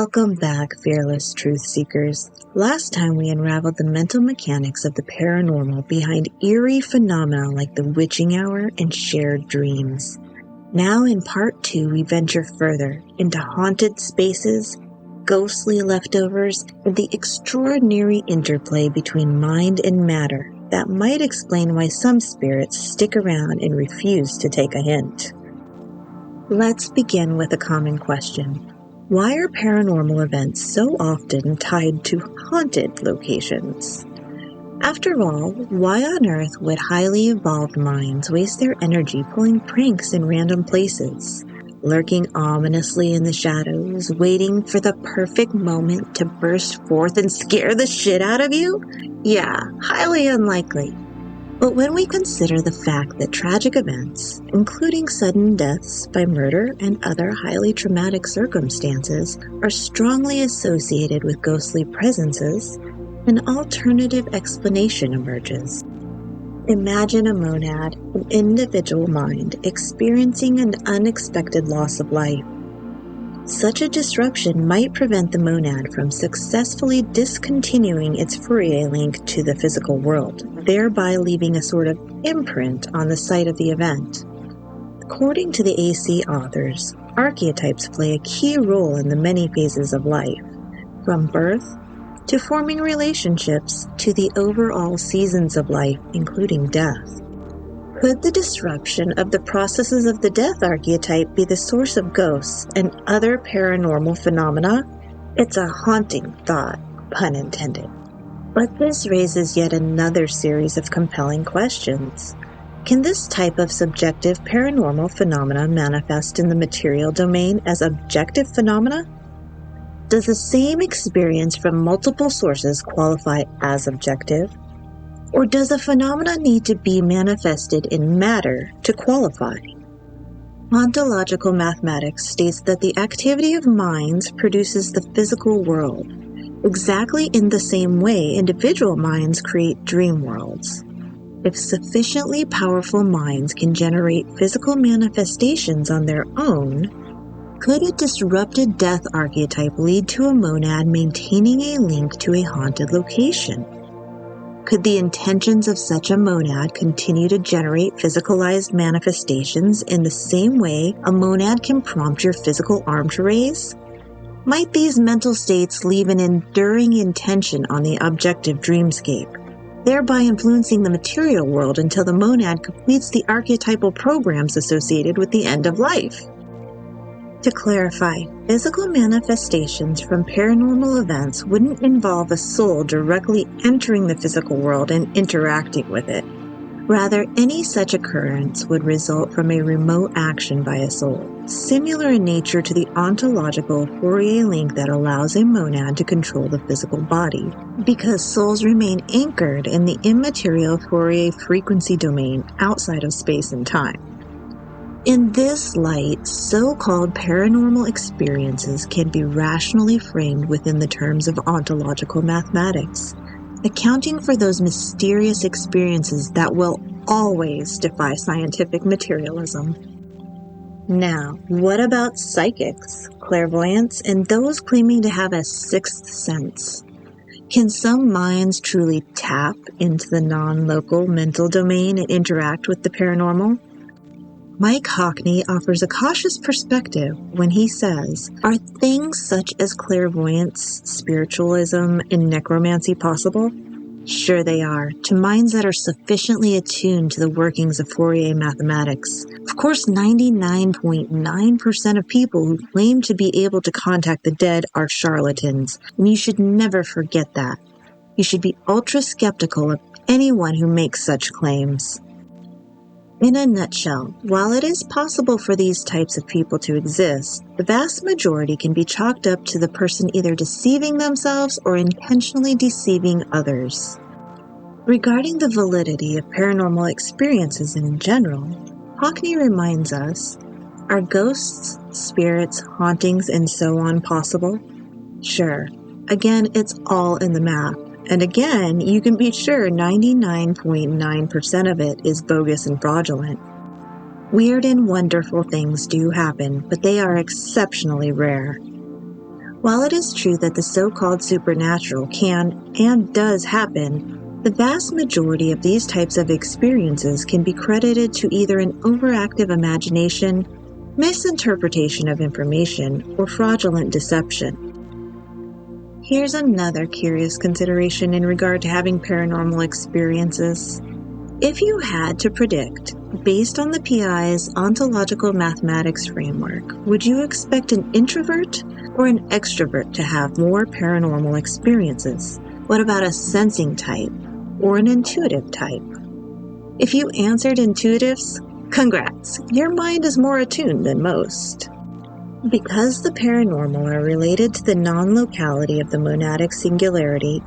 Welcome back, fearless truth seekers. Last time we unraveled the mental mechanics of the paranormal behind eerie phenomena like the witching hour and shared dreams. Now in part 2 we venture further into haunted spaces, ghostly leftovers, and the extraordinary interplay between mind and matter that might explain why some spirits stick around and refuse to take a hint. Let's begin with a common question. Why are paranormal events so often tied to haunted locations? After all, why on earth would highly evolved minds waste their energy pulling pranks in random places, lurking ominously in the shadows, waiting for the perfect moment to burst forth and scare the shit out of you? Yeah, highly unlikely. But when we consider the fact that tragic events, including sudden deaths by murder and other highly traumatic circumstances, are strongly associated with ghostly presences, an alternative explanation emerges. Imagine a monad, an individual mind, experiencing an unexpected loss of life. Such a disruption might prevent the monad from successfully discontinuing its Fourier link to the physical world, thereby leaving a sort of imprint on the site of the event. According to the AC authors, archetypes play a key role in the many phases of life, from birth to forming relationships to the overall seasons of life, including death. Could the disruption of the processes of the death archetype be the source of ghosts and other paranormal phenomena? It's a haunting thought, pun intended. But this raises yet another series of compelling questions. Can this type of subjective paranormal phenomena manifest in the material domain as objective phenomena? Does the same experience from multiple sources qualify as objective? Or does a phenomena need to be manifested in matter to qualify? Ontological mathematics states that the activity of minds produces the physical world, exactly in the same way individual minds create dream worlds. If sufficiently powerful minds can generate physical manifestations on their own, could a disrupted death archetype lead to a monad maintaining a link to a haunted location? Could the intentions of such a monad continue to generate physicalized manifestations in the same way a monad can prompt your physical arm to raise? Might these mental states leave an enduring intention on the objective dreamscape, thereby influencing the material world until the monad completes the archetypal programs associated with the end of life? To clarify, physical manifestations from paranormal events wouldn't involve a soul directly entering the physical world and interacting with it. Rather, any such occurrence would result from a remote action by a soul, similar in nature to the ontological Fourier link that allows a monad to control the physical body, because souls remain anchored in the immaterial Fourier frequency domain outside of space and time. In this light, so-called paranormal experiences can be rationally framed within the terms of ontological mathematics, accounting for those mysterious experiences that will always defy scientific materialism. Now, what about psychics, clairvoyants, and those claiming to have a sixth sense? Can some minds truly tap into the non-local mental domain and interact with the paranormal? Mike Hockney offers a cautious perspective when he says, are things such as clairvoyance, spiritualism, and necromancy possible? Sure they are, to minds that are sufficiently attuned to the workings of Fourier mathematics. Of course, 99.9% of people who claim to be able to contact the dead are charlatans, and you should never forget that. You should be ultra-skeptical of anyone who makes such claims. In a nutshell, while it is possible for these types of people to exist, the vast majority can be chalked up to the person either deceiving themselves or intentionally deceiving others. Regarding the validity of paranormal experiences in general, Hockney reminds us, are ghosts, spirits, hauntings, and so on possible? Sure. Again, it's all in the math. And again, you can be sure 99.9% of it is bogus and fraudulent. Weird and wonderful things do happen, but they are exceptionally rare. While it is true that the so-called supernatural can and does happen, the vast majority of these types of experiences can be credited to either an overactive imagination, misinterpretation of information, or fraudulent deception. Here's another curious consideration in regard to having paranormal experiences. If you had to predict, based on the PI's ontological mathematics framework, would you expect an introvert or an extrovert to have more paranormal experiences? What about a sensing type or an intuitive type? If you answered intuitives, congrats, your mind is more attuned than most. Because the paranormal are related to the non-locality of the monadic singularity,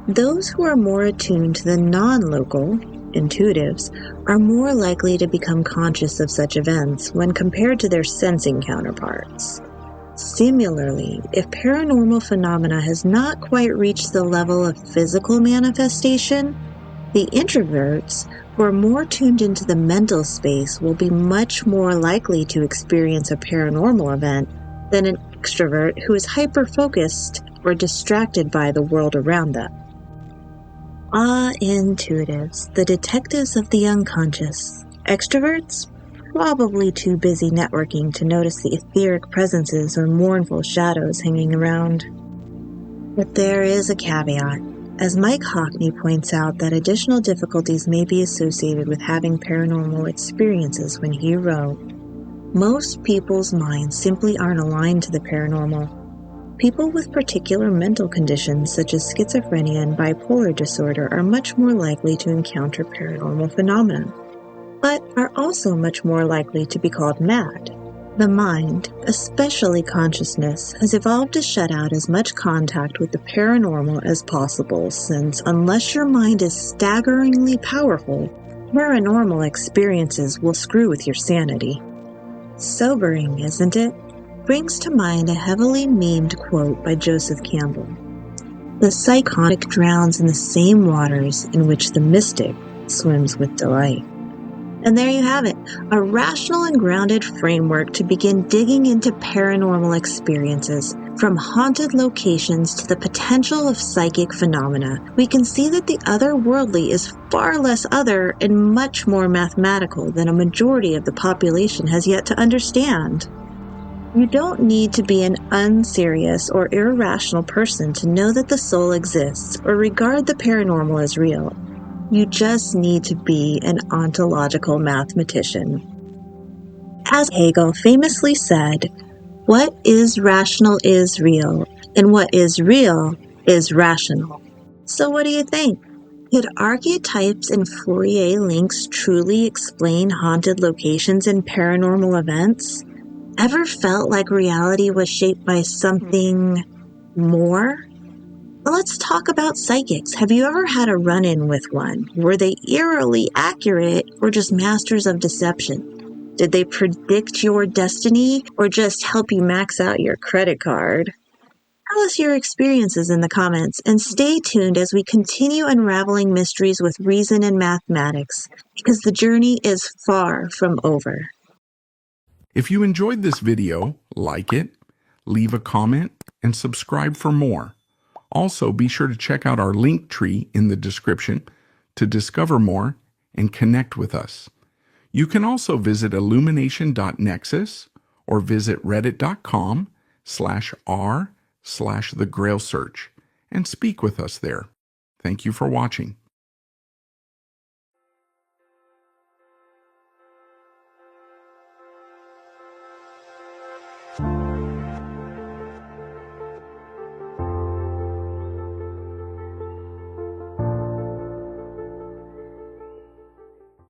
those who are more attuned to the non-local, intuitives, are more likely to become conscious of such events when compared to their sensing counterparts. Similarly, if paranormal phenomena has not quite reached the level of physical manifestation, the introverts, who are more tuned into the mental space, will be much more likely to experience a paranormal event than an extrovert who is hyper-focused or distracted by the world around them. Ah, intuitives, the detectives of the unconscious. Extroverts? Probably too busy networking to notice the etheric presences or mournful shadows hanging around. But there is a caveat. As Mike Hockney points out, that additional difficulties may be associated with having paranormal experiences when he wrote, "Most people's minds simply aren't aligned to the paranormal. People with particular mental conditions such as schizophrenia and bipolar disorder are much more likely to encounter paranormal phenomena, but are also much more likely to be called mad. The mind, especially consciousness, has evolved to shut out as much contact with the paranormal as possible, since unless your mind is staggeringly powerful, paranormal experiences will screw with your sanity." Sobering, isn't it? Brings to mind a heavily memed quote by Joseph Campbell. "The psychotic drowns in the same waters in which the mystic swims with delight." And there you have it, a rational and grounded framework to begin digging into paranormal experiences. From haunted locations to the potential of psychic phenomena, we can see that the otherworldly is far less other and much more mathematical than a majority of the population has yet to understand. You don't need to be an unserious or irrational person to know that the soul exists or regard the paranormal as real. You just need to be an ontological mathematician. As Hegel famously said, "What is rational is real, and what is real is rational." So what do you think? Could archetypes and Fourier links truly explain haunted locations and paranormal events? Ever felt like reality was shaped by something more? Well, let's talk about psychics. Have you ever had a run-in with one? Were they eerily accurate or just masters of deception? Did they predict your destiny or just help you max out your credit card? Tell us your experiences in the comments and stay tuned as we continue unraveling mysteries with reason and mathematics, because the journey is far from over. If you enjoyed this video, like it, leave a comment, and subscribe for more. Also, be sure to check out our link tree in the description to discover more and connect with us. You can also visit illumination.nexus or visit reddit.com/r/thegrailsearch and speak with us there. Thank you for watching.